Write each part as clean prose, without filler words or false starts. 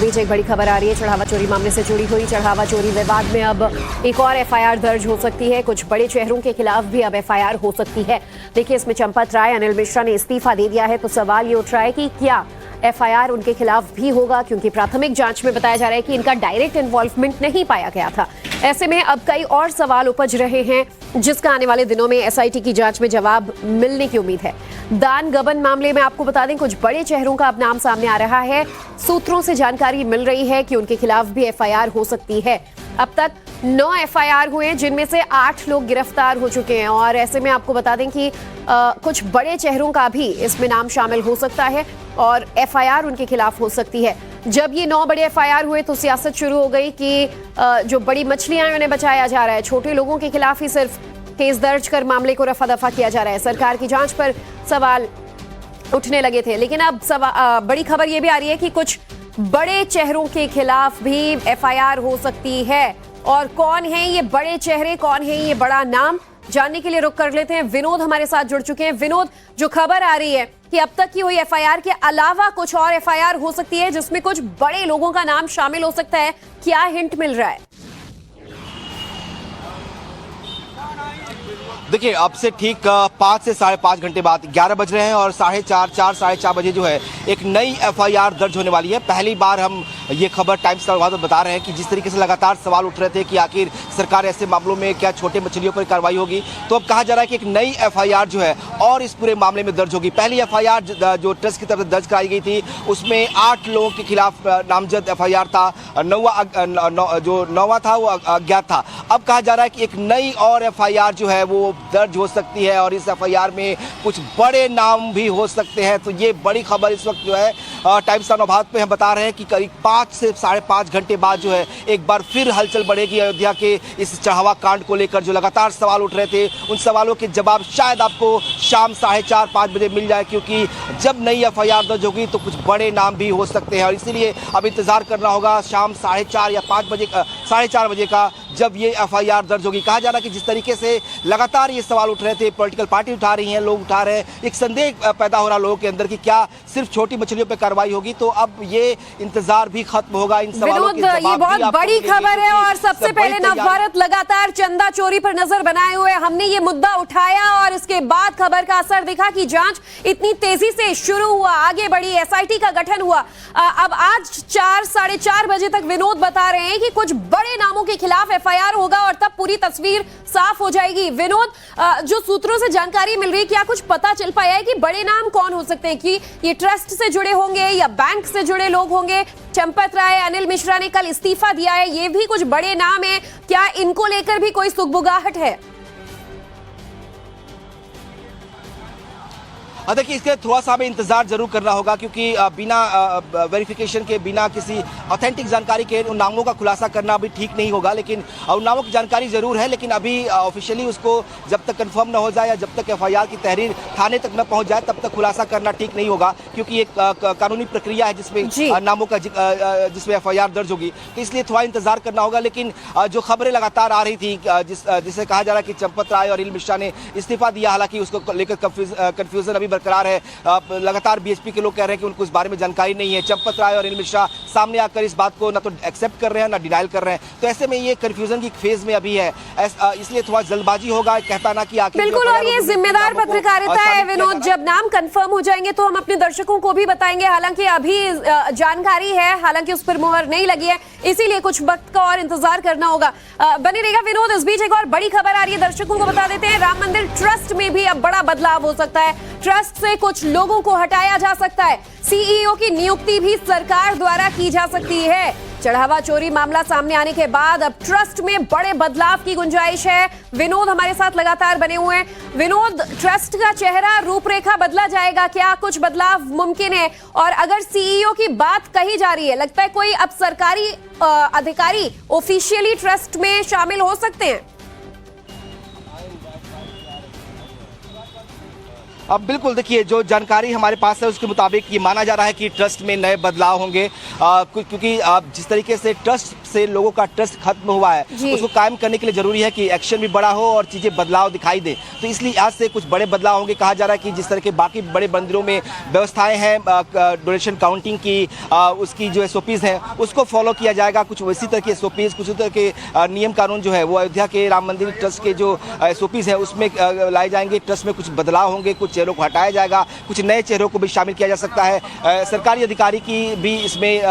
बीच एक बड़ी खबर आ रही है चढ़ावा चोरी मामले से जुड़ी हुई। चढ़ावा चोरी विवाद में अब एक और एफआईआर दर्ज हो सकती है। कुछ बड़े चेहरों के खिलाफ भी अब एफआईआर हो सकती है। देखिए, इसमें चंपत राय, अनिल मिश्रा ने इस्तीफा दे दिया है, तो सवाल ये उठ रहा है कि क्या एफआईआर उनके खिलाफ भी होगा, क्योंकि प्राथमिक जांच में बताया जा रहा है कि इनका डायरेक्ट इन्वॉल्वमेंट नहीं पाया गया था। ऐसे में अब कई और सवाल उपज रहे हैं, जिसका आने वाले दिनों में एसआईटी की जांच में जवाब मिलने की उम्मीद है। दान गबन मामले में आपको बता दें, कुछ बड़े चेहरों का अब नाम सामने आ रहा है। सूत्रों से जानकारी मिल रही है कि उनके खिलाफ भी एफआईआर हो सकती है। अब तक 9 एफआईआर हुए, जिनमें से 8 लोग गिरफ्तार हो चुके हैं। और ऐसे में आपको बता दें कि कुछ बड़े चेहरों का भी इसमें नाम शामिल हो सकता है और एफआईआर उनके खिलाफ हो सकती है। जब ये 9 बड़े एफआईआर हुए तो सियासत शुरू हो गई कि जो बड़ी मछलियां हैं उन्हें बचाया जा रहा है, छोटे लोगों के खिलाफ ही सिर्फ केस दर्ज कर मामले को रफा दफा किया जा रहा है। सरकार की जांच पर सवाल उठने लगे थे, लेकिन अब बड़ी खबर ये भी आ रही है कि कुछ बड़े चेहरों के खिलाफ भी एफआईआर हो सकती है। और कौन है ये बड़े चेहरे, कौन है ये बड़ा नाम, जानने के लिए रुक कर लेते हैं। विनोद हमारे साथ जुड़ चुके हैं। विनोद, जो खबर आ रही है कि अब तक की हुई एफआईआर के अलावा कुछ और एफआईआर हो सकती है जिसमें कुछ बड़े लोगों का नाम शामिल हो सकता है, क्या हिंट मिल रहा है? देखिए, अब से ठीक 5 से 5.5 घंटे बाद 11 बज रहे हैं और 4:30 बजे जो है एक नई एफआईआर दर्ज होने वाली है। पहली बार हम ये खबर टाइम्स का बता रहे हैं कि जिस तरीके से लगातार सवाल उठ रहे थे कि आखिर सरकार ऐसे मामलों में क्या छोटे मछलियों पर कार्रवाई होगी, तो अब कहा जा रहा है कि एक नई एफआईआर जो है और इस पूरे मामले में दर्ज होगी। पहली एफआईआर जो ट्रस्ट की तरफ से दर्ज कराई गई थी, उसमें 8 लोगों के खिलाफ नामजद एफआईआर था। जो 9वां था वो अज्ञात था। अब कहा जा रहा है कि एक नई और एफआईआर जो है वो दर्ज हो सकती है और इस एफआईआर में कुछ बड़े नाम भी हो सकते हैं। तो ये बड़ी खबर इस वक्त जो है टाइम्स नौभारत पे हम बता रहे हैं कि करीब 5 से 5.5 घंटे बाद जो है एक बार फिर हलचल बढ़ेगी अयोध्या के इस चढ़ावा कांड को लेकर। जो लगातार सवाल उठ रहे थे, उन सवालों के जवाब शायद आपको शाम 4:30-5 बजे मिल जाए, क्योंकि जब नई एफआईआर दर्ज होगी तो कुछ बड़े नाम भी हो सकते हैं। और इसीलिए अब इंतजार करना होगा शाम 4:30 या 5 बजे 4:30 बजे का, जब ये एफआईआर दर्ज होगी। कहा जा रहा है कि जिस तरीके से लगातार ये सवाल उठ रहे थे, पॉलिटिकल पार्टी उठा रही हैं, लोग उठा रहे हैं, एक संदेह पैदा हो रहा लोगों के अंदर कि क्या सिर्फ छोटी मछलियों पर कार्रवाई होगी। तो अब ये इंतजार भी खत्म होगा। इन सवालों के जवाब ये बहुत बड़ी खबर है और सबसे पहले नवभारत लगातार चंदा चोरी पर नजर बनाए हुए हमने ये मुद्दा उठाया और इसके बाद खबर का असर दिखा कि जांच इतनी तेजी से शुरू हुआ, आगे बढ़ी, एसआईटी का गठन हुआ। अब आज 4-4:30 बजे तक विनोद बता रहे हैं कि कुछ बड़े नामों के खिलाफ एफआईआर होगा और तब पूरी तस्वीर साफ हो जाएगी। विनोद, जो सूत्रों से जानकारी मिल रही है, क्या कुछ पता चल पाया है कि बड़े नाम कौन हो सकते हैं? कि ये ट्रस्ट से जुड़े होंगे या बैंक से जुड़े लोग होंगे? चंपत राय, अनिल मिश्रा ने कल इस्तीफा दिया है, ये भी कुछ बड़े नाम हैं। क्या इनको लेकर भी कोई सुगबुगाहट है? देखिए, इसके थोड़ा सा हमें इंतजार जरूर करना होगा, क्योंकि बिना वेरिफिकेशन के, बिना किसी ऑथेंटिक जानकारी के उन नामों का खुलासा करना अभी ठीक नहीं होगा। लेकिन उन नामों की जानकारी जरूर है, लेकिन अभी ऑफिशियली उसको जब तक कंफर्म न हो जाए या जब तक एफआईआर की तहरीर थाने तक न पहुंच जाए, तब तक खुलासा करना ठीक नहीं होगा, क्योंकि एक कानूनी प्रक्रिया है जिसमें नामों का जिसमें एफआईआर दर्ज होगी। तो इसलिए थोड़ा इंतजार करना होगा। लेकिन जो खबरें लगातार आ रही थी, जिसे कहा जा रहा है कि चंपत राय और अनिल मिश्रा ने इस्तीफा दिया, हालांकि उसको लेकर कंफ्यूजन अभी बरकरार है। लगातार बीएसपी के लोग कह रहे हैं कि उनको इस बारे में जानकारी नहीं है। चंपत राय और अनिल मिश्रा सामने आकर इस बात को ना तो एक्सेप्ट कर रहे हैं ना डिनाइल कर रहे हैं। तो ऐसे में ये कंफ्यूजन की फेज में अभी है, इसलिए थोड़ा जल्दबाजी होगा कहता ना कि आखिर। बिल्कुल, और ये जिम्मेदार पत्रकारिता है विनोद। जब नाम कंफर्म हो जाएंगे तो हम अपने दर्शकों को भी बताएंगे। हालांकि अभी जानकारी है, हालांकि उस पर मुहर नहीं लगी है, इसीलिए कुछ वक्त का और इंतजार करना होगा। बने रहेगा विनोद। इस बीच एक और बड़ी खबर आ रही है, दर्शकों को बता देते हैं। राम मंदिर ट्रस्ट में भी अब बड़ा बदलाव हो सकता है। ट्रस्ट से कुछ लोगों को हटाया जा सकता है। सीईओ की नियुक्ति भी सरकार द्वारा की जा सकती है। चढ़ावा चोरी मामला सामने आने के बाद अब ट्रस्ट में बड़े बदलाव की गुंजाइश है। विनोद हमारे साथ लगातार बने हुए हैं। विनोद, ट्रस्ट का चेहरा, रूपरेखा बदला जाएगा क्या? कुछ बदलाव मुमकिन है? और अगर सीईओ की बात कही जा रही है, लगता है कोई अब सरकारी अधिकारी ऑफिशियली ट्रस्ट में शामिल हो सकते हैं? अब बिल्कुल, देखिए, जो जानकारी हमारे पास है उसके मुताबिक ये माना जा रहा है कि ट्रस्ट में नए बदलाव होंगे, क्योंकि जिस तरीके से ट्रस्ट से लोगों का ट्रस्ट खत्म हुआ है, उसको कायम करने के लिए जरूरी है कि एक्शन भी बड़ा हो और चीजें बदलाव दिखाई दे। तो इसलिए आज से कुछ बड़े बदलाव होंगे। कहा जा रहा है कि जिस तरह के बाकी बड़े मंदिरों में व्यवस्थाएं हैं डोनेशन काउंटिंग की, उसकी जो एसओपीज है उसको फॉलो किया जाएगा। कुछ इसी तरह के एसओपीज, कुछ इसी तरह के नियम कानून जो है वो अयोध्या के राम मंदिर ट्रस्ट के जो एसओपीज है उसमें लाए जाएंगे। ट्रस्ट में कुछ बदलाव होंगे, कुछ चेहरों को हटाया जाएगा, कुछ नए चेहरों को भी शामिल किया जा सकता है। सरकारी अधिकारी की भी इसमें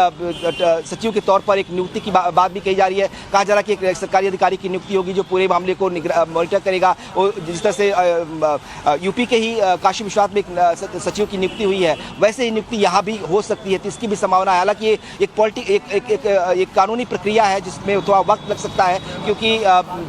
सचिव के तौर पर एक नियुक्ति की बात भी कही जा रही है। कहा जा रहा है कि एक सरकारी अधिकारी की नियुक्ति होगी जो पूरे मामले को मॉनिटर करेगा। और जिस तरह से यूपी के ही काशी विश्वनाथ में एक सचिव की नियुक्ति हुई है, वैसे ही नियुक्ति यहाँ भी हो सकती है। तो इसकी भी संभावना है। हालांकि ये एक कानूनी प्रक्रिया है जिसमें थोड़ा वक्त लग सकता है, क्योंकि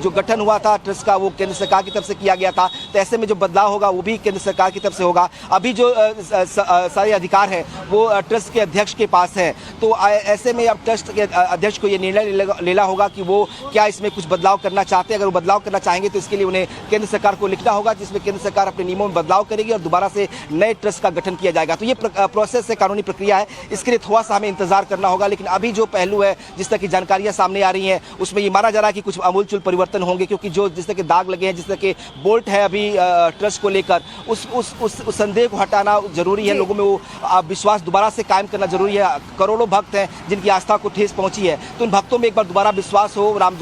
जो गठन हुआ था ट्रस्ट का वो केंद्र सरकार की तरफ से किया गया था। तो ऐसे में जो बदलाव होगा वो भी केंद्र सरकार की तरफ से होगा। अभी जो सारे अधिकार है वो ट्रस्ट के अध्यक्ष के पास है। तो ऐसे में अब ट्रस्ट के अध्यक्ष को ये निर्णय लेना होगा कि वो क्या इसमें कुछ बदलाव करना चाहते हैं। अगर वो बदलाव करना चाहेंगे तो इसके लिए उन्हें केंद्र सरकार को लिखना होगा, जिसमें केंद्र सरकार अपने नियमों में बदलाव करेगी और दोबारा से नए ट्रस्ट का गठन किया जाएगा। तो ये प्रोसेस है, कानूनी प्रक्रिया है। इसके लिए थोड़ा सा हमें इंतजार करना होगा। लेकिन अभी जो पहलू है, जिस तरह की जानकारियां सामने आ रही हैं, उसमें ये माना जा रहा है कि कुछ आमूलचूल परिवर्तन होंगे, क्योंकि जो जिस तरह के दाग लगे हैं, जिस तरह के बोल्ट है अभी ट्रस्ट को लेकर, उस संदेह को हटाना जरूरी है। लोगों में वो विश्वास दोबारा से कायम करना जरूरी है। करोड़ों भक्त हैं जिनकी आस्था को ठेस पहुंची है, तो उन भक्तों में एक बार दोबारा विश्वास हो राम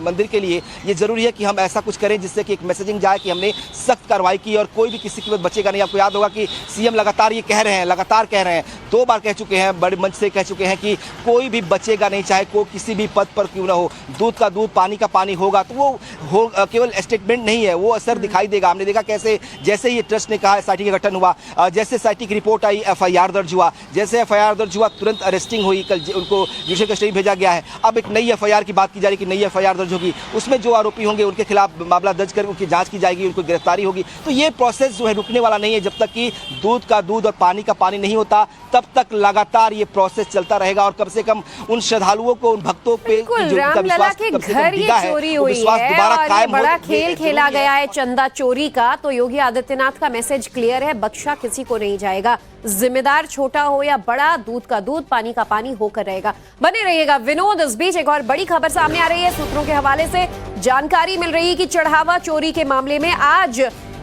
मंदिर के लिए। ये जरूरी है कि हम ऐसा कुछ करें जिससे कि एक मैसेजिंग जाए कि हमने सख्त कार्रवाई की और कोई भी किसी की बचेगा नहीं। आपको याद होगा कि सीएम लगातार ये कह रहे हैं, लगातार कह रहे हैं, 2 बार कह चुके हैं, बड़े मंच से कह चुके हैं कि कोई भी बचेगा नहीं, चाहे कोई किसी भी पद पर क्यों ना हो। दूध का दूध, पानी का पानी होगा। तो वो केवल स्टेटमेंट नहीं है, वो असर दिखाई देगा। हमने देखा कैसे जैसे ये ट्रस्ट ने कहा एसआईटी का गठन हुआ, जैसे एसआईटी की रिपोर्ट आई, एफआईआर दर्ज हुआ, जैसे एफआईआर दर्ज हुआ तुरंत अरेस्टिंग हुई, कल उनको जुडिशल कस्टडी भेजा गया है। अब एक नई एफआईआर की बात की जा रही है कि नई एफआईआर दर्ज होगी, उसमें जो आरोपी होंगे उनके खिलाफ मामला दर्ज कर उनकी जांच की जाएगी, उनको गिरफ्तारी होगी। तो ये प्रोसेस जो है रुकने वाला नहीं है। जब तक कि दूध का दूध और पानी का पानी नहीं होता, तब तक लगातार ये प्रोसेस चलता रहेगा। और कम से कम उन श्रद्धालुओं को, उन भक्तों पे रामलला के घर ये चोरी हुई है और बड़ा खेल खेला गया है चंदा चोरी का। तो योगी आदित्यनाथ का मैसेज क्लियर है, बख्शा किसी को नहीं जाएगा। जिम्मेदार छोटा हो या बड़ा, दूध का दूध, पानी का पानी होकर रहेगा। बने रहिएगा विनोद। इस बीच एक और बड़ी खबर सामने आ रही है। सूत्रों के हवाले से जानकारी मिल रही है कि चढ़ावा चोरी के मामले में आज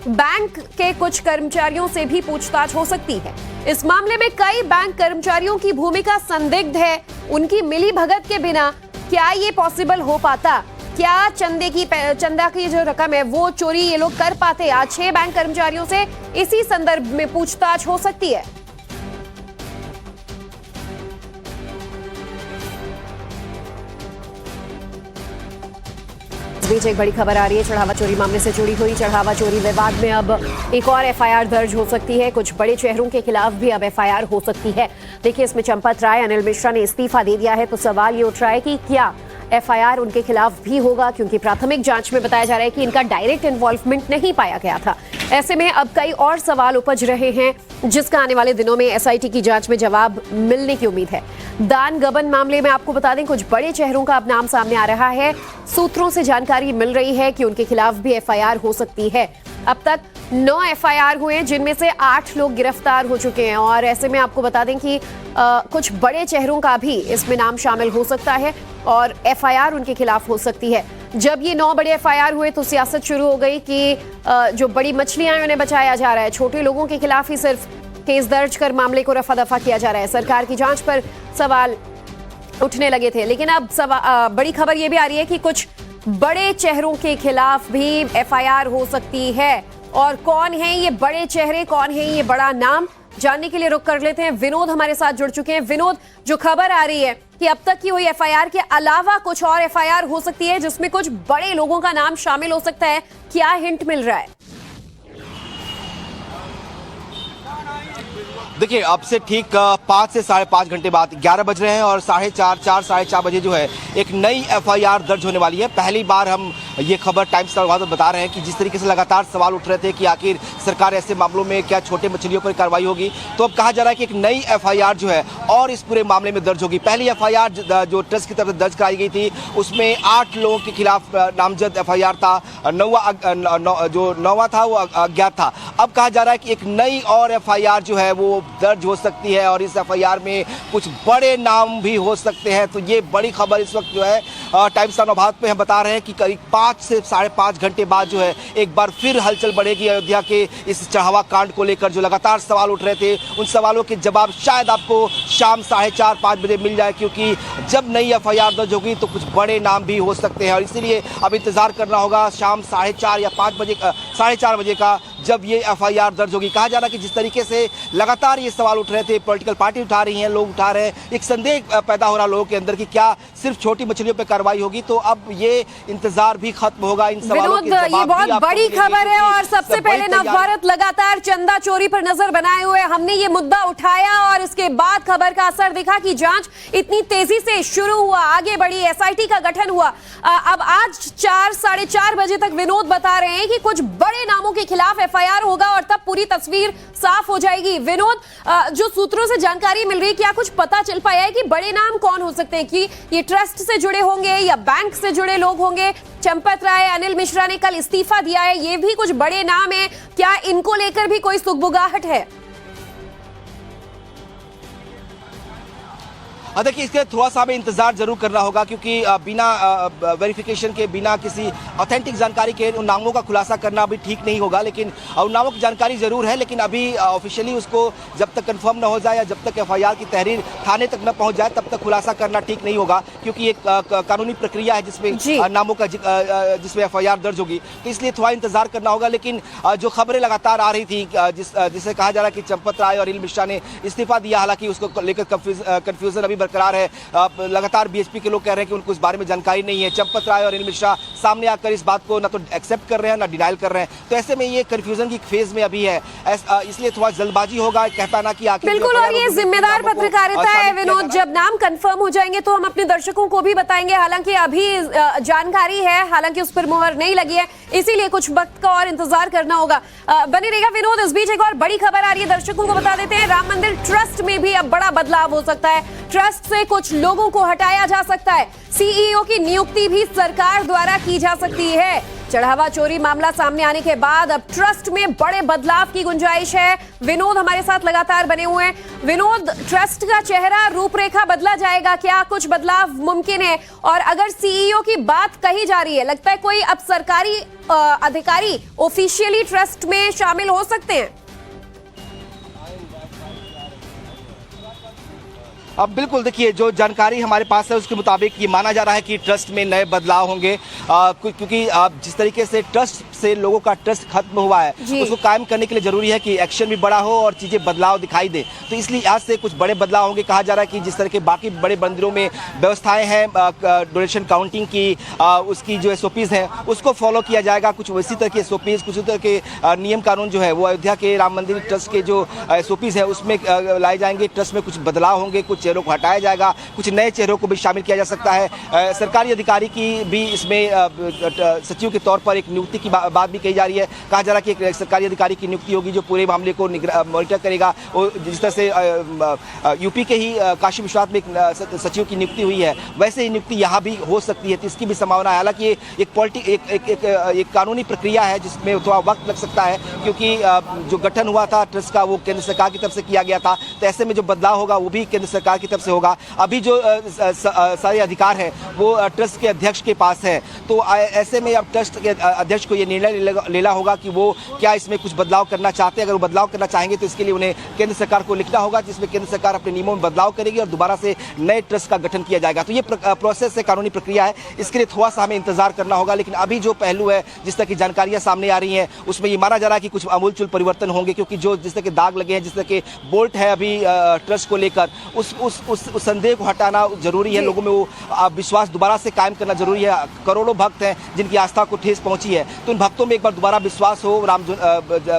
बैंक के कुछ कर्मचारियों से भी पूछताछ हो सकती है। इस मामले में कई बैंक कर्मचारियों की भूमिका संदिग्ध है। उनकी मिलीभगत के बिना क्या ये पॉसिबल हो पाता? क्या चंदा की जो रकम है वो चोरी ये लोग कर पाते? आज 6 बैंक कर्मचारियों से इसी संदर्भ में पूछताछ हो सकती है। इस बीच एक बड़ी खबर आ रही है। चढ़ावा चोरी मामले से जुड़ी हुई चढ़ावा चोरी विवाद में अब एक और एफआईआर दर्ज हो सकती है। कुछ बड़े चेहरों के खिलाफ भी अब एफआईआर हो सकती है। देखिए, इसमें चंपत राय, अनिल मिश्रा ने इस्तीफा दे दिया है। तो सवाल ये उठ रहा है कि क्या एफआईआर उनके खिलाफ भी होगा, क्योंकि प्राथमिक जांच में बताया जा रहा है कि इनका डायरेक्ट इन्वॉल्वमेंट नहीं पाया गया था। ऐसे में अब कई और सवाल उपज रहे हैं, जिसका आने वाले दिनों में एसआईटी की जांच में जवाब मिलने की उम्मीद है। दान गबन मामले में आपको बता दें, कुछ बड़े चेहरों का अब नाम सामने आ रहा है। सूत्रों से जानकारी मिल रही है कि उनके खिलाफ भी एफआईआर हो सकती है। अब तक 9 एफआईआर हुए हैं, जिनमें से 8 लोग गिरफ्तार हो चुके हैं। और ऐसे में आपको बता दें कि कुछ बड़े चेहरों का भी इसमें नाम शामिल हो सकता है और एफआईआर उनके खिलाफ हो सकती है। जब ये 9 बड़े एफआईआर हुए तो सियासत शुरू हो गई कि जो बड़ी मछलियां उन्हें बचाया जा रहा है, छोटे लोगों के खिलाफ ही सिर्फ केस दर्ज कर मामले को रफा दफा किया जा रहा है। सरकार की जांच पर सवाल उठने लगे थे। लेकिन अब बड़ी खबर ये भी आ रही है कि कुछ बड़े चेहरों के खिलाफ भी एफआईआर हो सकती है। और कौन है ये बड़े चेहरे, कौन है ये बड़ा नाम, जानने के लिए रुक कर लेते हैं। विनोद हमारे साथ जुड़ चुके हैं। विनोद, जो खबर आ रही है कि अब तक की हुई एफआईआर के अलावा कुछ और एफआईआर हो सकती है जिसमें कुछ बड़े लोगों का नाम शामिल हो सकता है, क्या हिंट मिल रहा है? देखिए, अब से ठीक 5 से 5.5 घंटे बाद 11 बज रहे हैं और 4:30 बजे जो है एक नई एफआईआर दर्ज होने वाली है। पहली बार हम ये खबर टाइम्स का बता रहे हैं कि जिस तरीके से लगातार सवाल उठ रहे थे कि आखिर सरकार ऐसे मामलों में क्या छोटे मछलियों पर कार्रवाई होगी, तो अब कहा जा रहा है कि एक नई एफआईआर जो है और इस पूरे मामले में दर्ज होगी। पहली एफआईआर जो ट्रस्ट की तरफ से दर्ज कराई गई थी उसमें 8 लोगों के खिलाफ नामजद एफआईआर था, जो 9वां था वो अज्ञात था। अब कहा जा रहा है कि एक नई और एफआईआर जो है वो दर्ज हो सकती है और इस एफआईआर में कुछ बड़े नाम भी हो सकते हैं। तो ये बड़ी खबर इस वक्त जो है टाइम्स ऑफ नवभारत पे हम बता रहे हैं कि करीब 5 से 5.5 घंटे बाद जो है एक बार फिर हलचल बढ़ेगी अयोध्या के इस चढ़ावा कांड को लेकर। जो लगातार सवाल उठ रहे थे उन सवालों के जवाब शायद आपको शाम 4:30-5 बजे मिल जाए, क्योंकि जब नई एफआईआर दर्ज होगी तो कुछ बड़े नाम भी हो सकते हैं और इसीलिए अब इंतजार करना होगा शाम 4:30 या 5 बजे 4:30 बजे का, जब ये एफआईआर दर्ज होगी। कहा जा रहा है कि जिस तरीके से लगातार ये सवाल उठ रहे थे, पॉलिटिकल पार्टी उठा रही हैं, लोग उठा रहे हैं, एक संदेह पैदा हो रहा लोगों के अंदर कि क्या सिर्फ छोटी मछलियों पे कार्रवाई होगी। तो अब ये इंतजार भी खत्म होगा इन सवालों के जवाब। ये बहुत बड़ी खबर है और सबसे पहले नवभारत लगातार चंदा चोरी पर नजर बनाए हुए हमने ये मुद्दा उठाया और इसके बाद खबर का असर दिखा कि जांच इतनी तेजी से शुरू हुआ, आगे बढ़ी, एसआईटी का गठन हुआ। अब आज 4-4:30 बजे तक विनोद बता रहे हैं कि कुछ बड़े नामों के खिलाफ एफआईआर होगा और तब पूरी तस्वीर साफ हो जाएगी। विनोद, जो सूत्रों से जानकारी मिल रही है, क्या कुछ पता चल पाया है कि बड़े नाम कौन हो सकते हैं? कि ये ट्रस्ट से जुड़े होंगे या बैंक से जुड़े लोग होंगे? चंपत राय, अनिल मिश्रा ने कल इस्तीफा दिया है, ये भी कुछ बड़े नाम है, क्या इनको लेकर भी कोई सुगबुगाहट है? देखिए, इसके थोड़ा सा हमें इंतजार जरूर करना होगा, क्योंकि बिना वेरिफिकेशन के, बिना किसी ऑथेंटिक जानकारी के उन नामों का खुलासा करना अभी ठीक नहीं होगा। लेकिन उन नामों की जानकारी जरूर है, लेकिन अभी ऑफिशियली उसको जब तक कंफर्म ना हो जाए या जब तक एफआईआर की तहरीर थाने तक न पहुंच जाए तब तक खुलासा करना ठीक नहीं होगा, क्योंकि एक कानूनी प्रक्रिया है जिसमें नामों का जिसमें एफआईआर दर्ज होगी। तो इसलिए थोड़ा इंतजार करना होगा। लेकिन जो खबरें लगातार आ रही थी, जिसे कहा जा रहा है कि चंपत राय और अनिल मिश्रा ने इस्तीफा दिया, हालांकि उसको लेकर कंफ्यूजन अभी बरकरार है। लगातार बीएचपी के लोग कह रहे हैं कि उनको इस बारे में जानकारी नहीं है। चंपत राय और अनिल मिश्रा सामने आकर इस बात को ना तो एक्सेप्ट कर रहे हैं ना डिनाइल कर रहे हैं। तो ऐसे में ये कंफ्यूजन की फेज में अभी है, इसलिए थोड़ा जल्दबाजी होगा कह पाना कि आखिर। बिल्कुल, और ये जिम्मेदार पत्रकारिता है विनोद। जब नाम कंफर्म हो जाएंगे तो हम अपने दर्शकों को भी बताएंगे। हालांकि अभी जानकारी है, हालांकि उस पर मुहर नहीं लगी है, इसीलिए कुछ वक्त का और इंतजार करना होगा। बने रहेगा विनोद। इस बीच एक और बड़ी खबर आ रही है, दर्शकों को बता देते हैं। राम मंदिर ट्रस्ट में भी अब बड़ा बदलाव हो सकता है। ट्रस्ट से कुछ लोगों को हटाया जा सकता है। सीईओ की नियुक्ति भी सरकार द्वारा की जा सकती है। चढ़ावा चोरी मामला सामने आने के बाद अब ट्रस्ट में बड़े बदलाव की गुंजाइश है। विनोद हमारे साथ लगातार बने हुए हैं। विनोद, ट्रस्ट का चेहरा, रूपरेखा बदला जाएगा क्या? कुछ बदलाव मुमकिन है? और अगर सीईओ की बात कही जा रही है, लगता है कोई अब सरकारी अधिकारी ऑफिशियली ट्रस्ट में शामिल हो सकते हैं? अब बिल्कुल, देखिए, जो जानकारी हमारे पास है उसके मुताबिक ये माना जा रहा है कि ट्रस्ट में नए बदलाव होंगे, क्योंकि जिस तरीके से ट्रस्ट से लोगों का ट्रस्ट खत्म हुआ है, उसको कायम करने के लिए जरूरी है कि एक्शन भी बड़ा हो और चीजें बदलाव दिखाई दे। तो इसलिए आज से कुछ बड़े बदलाव होंगे। कहा जा रहा है कि जिस तरह के बाकी बड़े मंदिरों में व्यवस्थाएं हैं डोनेशन काउंटिंग की, उसकी जो एसओपीज हैं उसको फॉलो किया जाएगा। कुछ इसी तरह की एसओपीज, कुछ तरह के नियम कानून जो है वो अयोध्या के राम मंदिर ट्रस्ट के जो एसओपीज है उसमें लाए जाएंगे। ट्रस्ट में कुछ बदलाव होंगे, कुछ चेहरों को हटाया जाएगा, कुछ नए चेहरों को भी शामिल किया जा सकता है। सरकारी अधिकारी की भी इसमें सचिव के तौर पर एक नियुक्ति की बात भी कही जा रही है। कहा जा रहा है कि एक सरकारी अधिकारी की नियुक्ति होगी जो पूरे मामले को मॉनिटर करेगा। और जिस तरह से यूपी के ही काशी विश्वनाथ में एक सचिव की नियुक्ति हुई है, वैसे ही नियुक्ति यहाँ भी हो सकती है। तो इसकी भी संभावना है। हालांकि एक कानूनी प्रक्रिया है जिसमें थोड़ा वक्त लग सकता है, क्योंकि जो गठन हुआ था ट्रस्ट का वो केंद्र सरकार की तरफ से किया गया था। तो ऐसे में जो बदलाव होगा वो भी केंद्र सरकार की तरफ से होगा। अभी जो सारे अधिकार है वो ट्रस्ट के अध्यक्ष के पास है। तो ऐसे में अब ट्रस्ट के अध्यक्ष को ये निर्णय लेना होगा कि वो क्या इसमें कुछ बदलाव करना चाहते हैं। अगर वो बदलाव करना चाहेंगे तो इसके लिए उन्हें केंद्र सरकार को लिखना होगा, जिसमें केंद्र सरकार अपने नियमों में बदलाव करेगी और दोबारा से नए ट्रस्ट का गठन किया जाएगा। तो ये प्रोसेस है, कानूनी प्रक्रिया है, इसके लिए थोड़ा सा हमें इंतजार करना होगा। लेकिन अभी जो पहलू है, जिस तरह की जानकारियां सामने आ रही हैं, उसमें ये माना जा रहा है कि कुछ आमूलचूल परिवर्तन होंगे, क्योंकि जो जिस तरह के दाग लगे हैं, जिस तरह के बोल्ट है अभी ट्रस्ट को लेकर, उस संदेह को हटाना जरूरी है। लोगों में वो विश्वास दोबारा से कायम करना जरूरी है। करोड़ों भक्त हैं जिनकी आस्था को ठेस पहुंची है, तो उन भक्तों में एक बार दोबारा विश्वास हो राम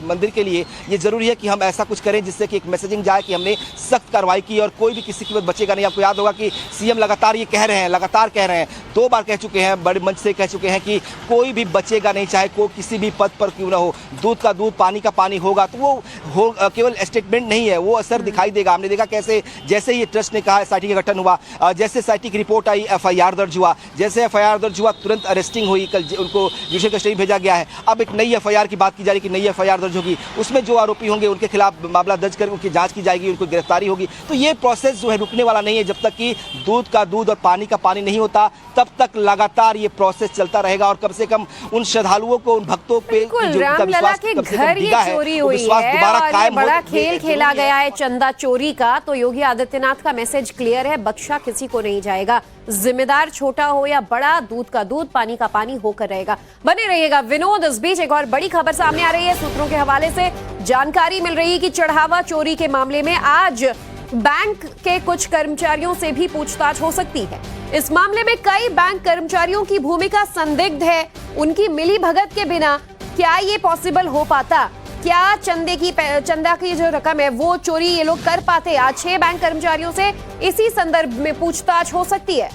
मंदिर के लिए। ये जरूरी है कि हम ऐसा कुछ करें जिससे कि एक मैसेजिंग जाए कि हमने सख्त कार्रवाई की और कोई भी किसी कीमत बचेगा नहीं। आपको याद होगा कि सीएम लगातार ये कह रहे हैं, 2 बार कह चुके हैं, बड़े मंच से कह चुके हैं कि कोई भी बचेगा नहीं, चाहे कोई किसी भी पद पर क्यों ना हो। दूध का दूध, पानी का पानी होगा। तो वो केवल स्टेटमेंट नहीं है, वो असर दिखाई देगा। हमने देखा कैसे जैसे ये ट्रस्ट ने कहा एसआईटी का गठन हुआ। जैसे एसआईटी की रिपोर्ट आई, एफआईआर दर्ज हुआ। जैसे एफआईआर दर्ज हुआ तुरंत अरेस्टिंग हुई, कल उनको जुडिशल कस्टडी भेजा गया है। अब एक नई एफआईआर की बात की जा रही है कि नई एफआईआर दर्ज होगी, उसमें जो आरोपी होंगे उनके खिलाफ मामला दर्ज कर उनकी जांच की जाएगी, उनको गिरफ्तारी होगी। तो ये प्रोसेस जो है रुकने वाला नहीं है। जब तक कि दूध का दूध और पानी का पानी नहीं होता तब तक लगातार ये प्रोसेस चलता रहेगा। और कम से कम उन श्रद्धालुओं को, उन भक्तों पे जो रामलला के घर ये चोरी हुई है और ये बड़ा खेल खेला गया है चंदा चोरी का। तो योगी आदित्यनाथ का मैसेज क्लियर है, बख्शा किसी को नहीं जाएगा। जिम्मेदार छोटा हो या बड़ा, दूध का दूध पानी का पानी होकर रहेगा। बने रहिएगा विनोद। इस बीच एक और बड़ी खबर सामने आ रही है। सूत्रों के हवाले से जानकारी मिल रही है कि चढ़ावा चोरी के मामले में आज बैंक के कुछ कर्मचारियों से भी पूछताछ हो सकती है। इस मामले में कई बैंक कर्मचारियों की भूमिका संदिग्ध है। उनकी मिली भगत के बिना क्या ये पॉसिबल हो पाता? क्या चंदा की जो रकम है वो चोरी ये लोग कर पाते? आज 6 बैंक कर्मचारियों से इसी संदर्भ में पूछताछ हो सकती है।